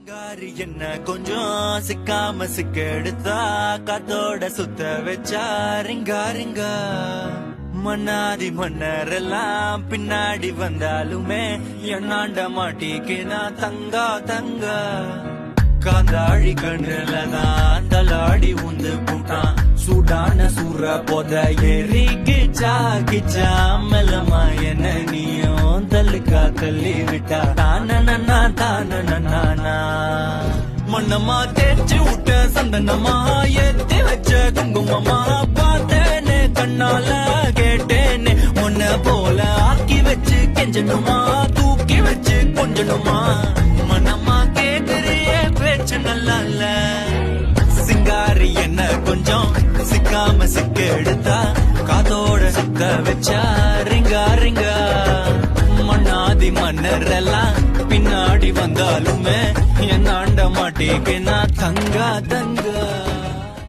சிங்காரி என்ன கொஞ்சம் சிக்காம சிக்க எடுத்தா காத்தோட சுத்த வச்சா ரிங்கா ரிங்கா மன்னாதி மன்னரெல்லாம் பின்னாடி வந்தாலுமே என்னாண்ட மாட்டிக்கினா தங்கா தங்கா காந்தாழி கண்ணுலதான் தலாடி உந்து போட்டான் சூடான சூற போத ஏறி கிச்சா கிச்சா மெல்லமா என்ன நீயும் தள்ளுக்கா தள்ளி விட்டா தானனா தானனா மண்ணமா தேய்ச்சி விட்ட சந்தனமா ஏத்தி வச்ச குங்குமமா பார்த்தேனே கண்ணால கேட்டேனே உன்ன போல ஆக்கி வச்சு கெஞ்சணுமா தூக்கி வச்சு கொஞ்சணுமா மனமா கேக்குறியே பேச்சு நல்லா இல்ல சிங்காரி என்ன கொஞ்சம் சிக்காம சிக்க எடுத்தா காதோட சுத்த வச்சா ரிங்கா ரிங்கா மண்ணாதி மன்னர் எல்லாம் பின்னாடி வந்தாலுமே என்னாண்ட மாட்டேங்க நான் தங்கா தங்கா